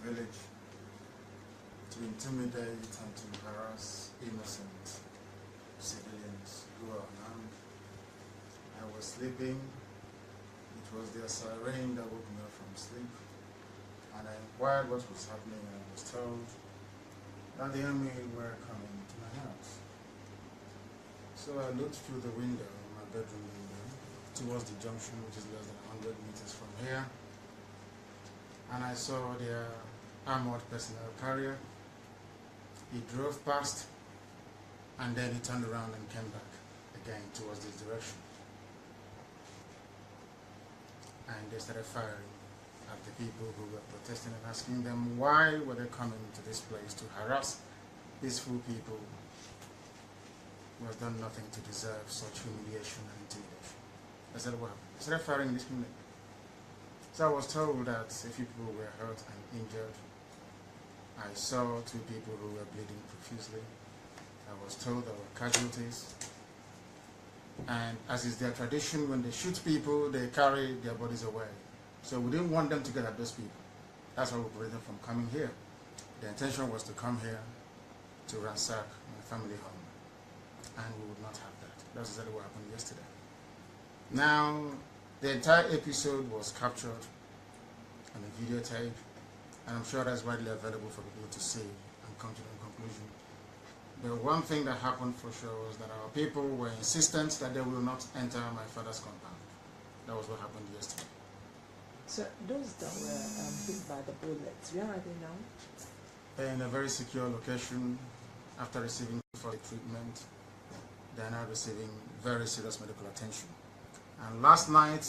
Village to intimidate and to harass innocent civilians who are unarmed. I was sleeping. It was their siren that woke me up from sleep. And I inquired what was happening, and I was told that the enemy were coming to my house. So I looked through the window, my bedroom window, towards the junction, which is less than 100 meters from here. And I saw their armored personnel carrier. He drove past, and then he turned around and came back again towards this direction. And they started firing at the people who were protesting and asking them why were they coming to this place to harass peaceful people who has done nothing to deserve such humiliation and intimidation. I said, what happened? They started firing this community. So I was told that a few people were hurt and injured. I saw 2 people who were bleeding profusely. I was told there were casualties. And as is their tradition, when they shoot people, they carry their bodies away. So we didn't want them to get at those people. That's why we prevented them from coming here. The intention was to come here to ransack my family home. And we would not have that. That's exactly what happened yesterday. Now, the entire episode was captured on a videotape, and I'm sure that's widely available for people to see and come to the conclusion. The one thing that happened for sure was that our people were insistent that they will not enter my father's compound. That was what happened yesterday. So those that were hit by the bullets, where are they now? They're in a very secure location after receiving first treatment. They are now receiving very serious medical attention. And last night,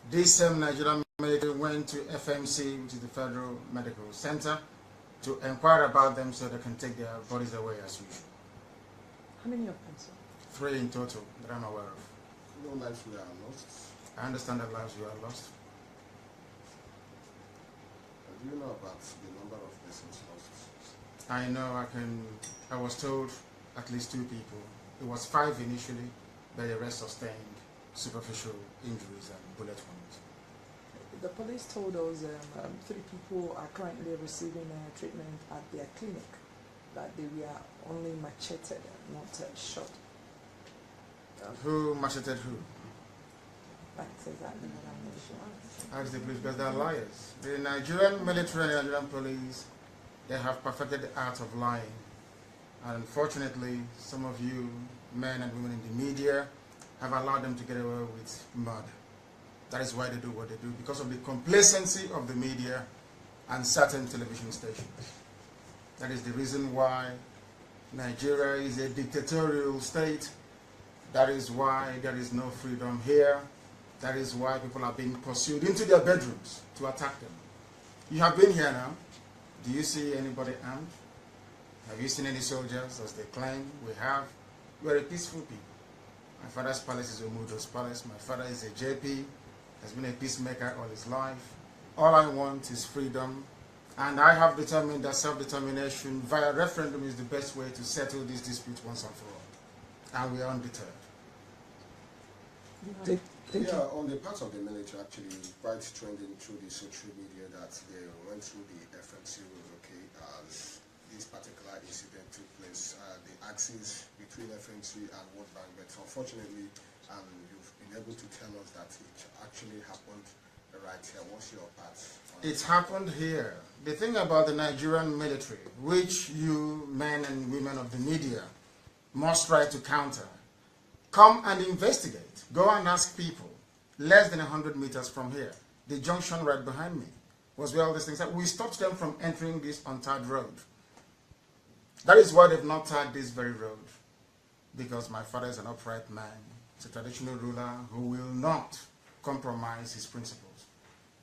this same Nigerian military went to FMC, which is the Federal Medical Center, to inquire about them so they can take their bodies away as usual. How many of them, sir? 3 in total that I'm aware of. No lives were lost. I understand that lives were lost. Do you know about the number of persons lost? I know I was told at least 2 people. It was 5 initially, but the rest sustained superficial injuries and bullet wounds. The police told us 3 people are currently receiving treatment at their clinic, that they were only macheted, not shot. Who macheted who? That says that in the nation. Ask the police, because they are liars. The Nigerian military and the Nigerian police, they have perfected the art of lying. And unfortunately, some of you men and women in the media have allowed them to get away with murder. That is why they do what they do, because of the complacency of the media and certain television stations. That is the reason why Nigeria is a dictatorial state. That is why there is no freedom here. That is why people are being pursued into their bedrooms to attack them. You have been here now. Do you see anybody armed? Have you seen any soldiers, as they claim? We have. We are a peaceful people. My father's palace is Umudo's palace. My father is a JP, has been a peacemaker all his life. All I want is freedom. And I have determined that self-determination via referendum is the best way to settle this dispute once and for all. And we are undeterred. Yeah, on the part of the military, actually, quite trending through the social media that they went through the FMC rules, okay, as this particular incident took place, the axis between FMC and World Bank, but unfortunately, you've been able to tell us that it actually happened right here. What's your part? It happened here. The thing about the Nigerian military, which you men and women of the media must try to counter, come and investigate. Go and ask people. Less than 100 meters from here, the junction right behind me was where all these things are. We stopped them from entering this untarred road. That is why they've not tarred this very road. Because my father is an upright man. He's a traditional ruler who will not compromise his principles.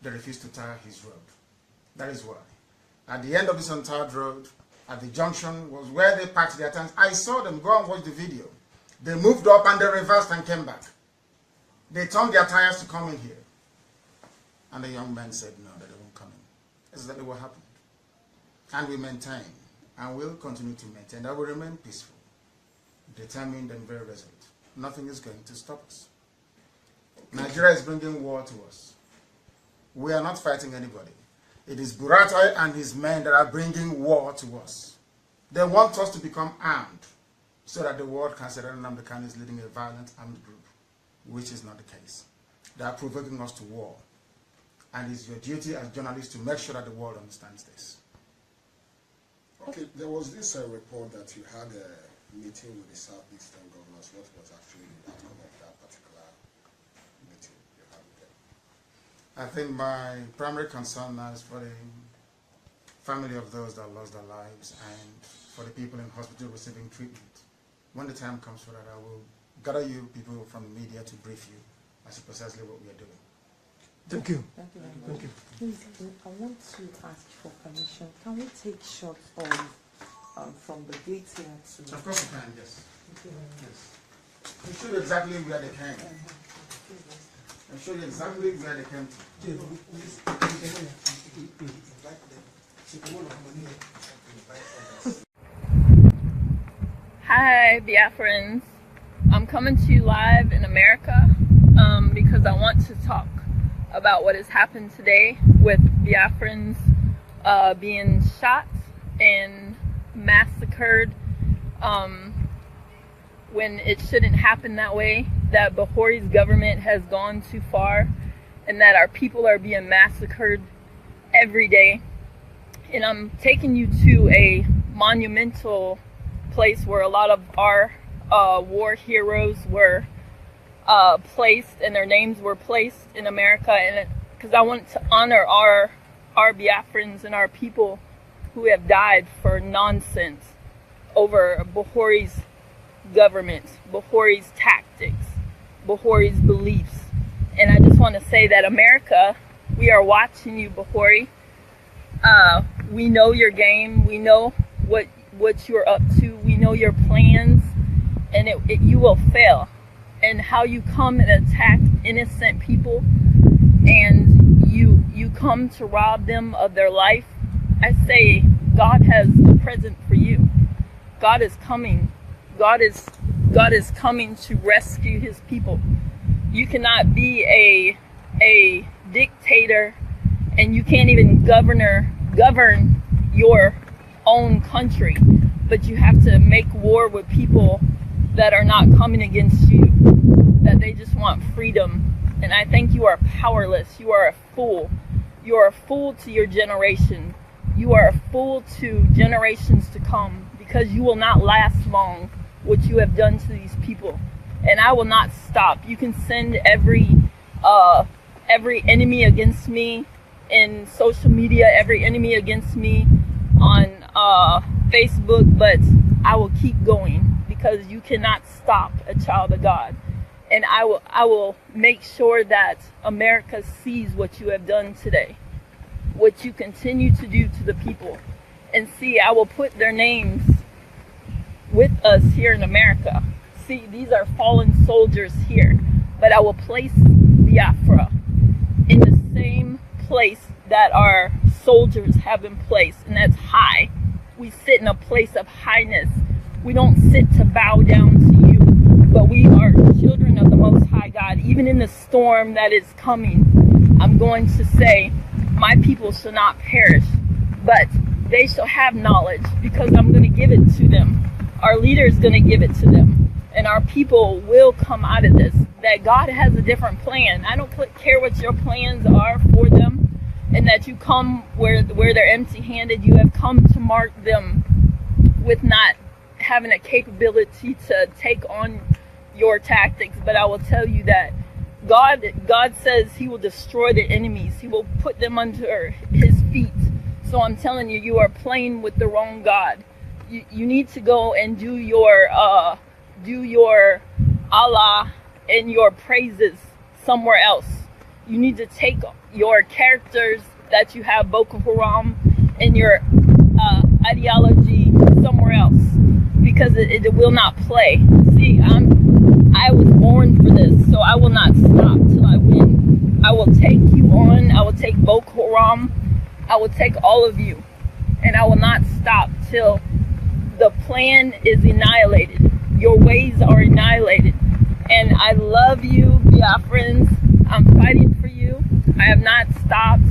They refuse to tar his road. That is why. At the end of this untarred road, at the junction, was where they parked their tanks. I saw them. Go and watch the video. They moved up and they reversed and came back. They turned their tires to come in here. And the young man said, no, they won't come in. That's exactly what happened. And we maintain and will continue to maintain that we remain peaceful, determined and very resolute. Nothing is going to stop us. Nigeria is bringing war to us. We are not fighting anybody. It is Buratai and his men that are bringing war to us. They want us to become armed so that the world can say that Nnamdi Kanu is leading a violent armed group, which is not the case. They are provoking us to war. And it's your duty as journalists to make sure that the world understands this. Okay, there was this report that you had a meeting with the Southeastern governors. What was actually the outcome of that particular meeting you had with them? I think my primary concern now is for the family of those that lost their lives and for the people in hospital receiving treatment. When the time comes for that, I will gather you people from the media to brief you as to precisely what we are doing. Thank you. Thank you very much. Thank you. Please, I want to ask for permission. Can we take shots of from the gate here to... Of course you can, yes. Yes. I'll show you exactly where they came. I'll show you exactly where they came to. Hi, Biafrans. I'm coming to you live in America because I want to talk about what has happened today with Biafrans being shot and massacred when it shouldn't happen that way, that Buhari's government has gone too far, and that our people are being massacred every day. And I'm taking you to a monumental place where a lot of our war heroes were placed, and their names were placed in America, and because I want to honor our Biafrans and our people who have died for nonsense over Buhari's government, Buhari's tactics, Buhari's beliefs. And I just want to say that America, we are watching you, Buhari. We know your game. We know what you're up to. We know your plans, and you will fail. And how you come and attack innocent people, and you come to rob them of their life. I say God has a present for you. God is coming. God is coming to rescue his people. You cannot be a dictator, and you can't even govern your own country, but you have to make war with people that are not coming against you, that they just want freedom. And I think you are powerless. You are a fool. You are a fool to your generation. You are a fool to generations to come, because you will not last long what you have done to these people. And I will not stop. You can send every enemy against me in social media, every enemy against me on Facebook, but I will keep going, because you cannot stop a child of God. And I will make sure that America sees what you have done today, what you continue to do to the people. And see, I will put their names with us here in America. See, these are fallen soldiers here, but I will place Biafra in the same place that our soldiers have been placed, and that's high. We sit in a place of highness. We don't sit to bow down to you, but we are children of the Most High God. Even in the storm that is coming, I'm going to say, my people shall not perish, but they shall have knowledge, because I'm going to give it to them. Our leader is going to give it to them, and our people will come out of this. That God has a different plan. I don't care what your plans are for them, and that you come where they're empty-handed. You have come to mark them with not having a capability to take on your tactics. But I will tell you that God says he will destroy the enemies. He will put them under his feet. So I'm telling you, you are playing with the wrong God. You need to go and do your Allah and your praises somewhere else. You need to take your characters that you have, Boko Haram, and your ideology somewhere else, because it will not play. See, I was born for this, so I will not stop till I win. I will take you on. I will take Boko Haram. I will take all of you, and I will not stop until the plan is annihilated. Your ways are annihilated. And I love you, Biafrans. I'm fighting for you. I have not stopped.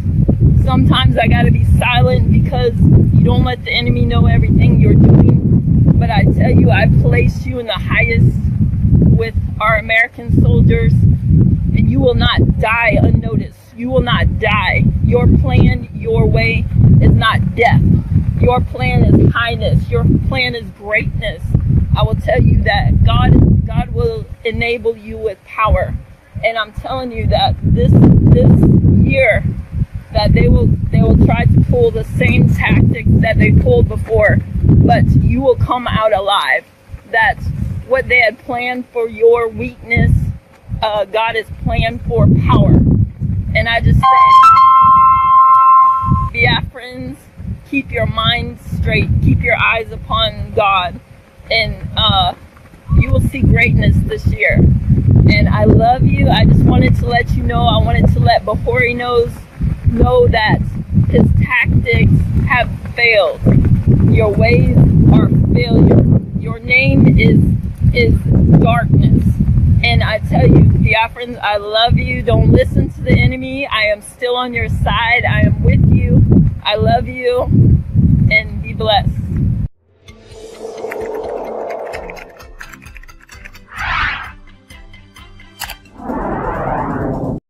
Sometimes I gotta be silent because you don't let the enemy know everything you're doing. But I tell you, I place you in the highest with our American soldiers, and you will not die unnoticed. You will not die. Your plan, your way is not death. Your plan is highness. Your plan is greatness. I will tell you that God will enable you with power. And I'm telling you that this year that they will try to pull the same tactics that they pulled before, but you will come out alive. That's what they had planned for your weakness. God has planned for power. And I just say, Biafrans, keep your minds straight, keep your eyes upon God, and you will see greatness this year. And I love you. I just wanted to let you know, I wanted to let Bahori know that his tactics have failed. Your ways are failure. Your name is darkness. And I tell you, Biafrans, I love you. Don't listen to the enemy. I am still on your side. I am with you. I love you. And be blessed.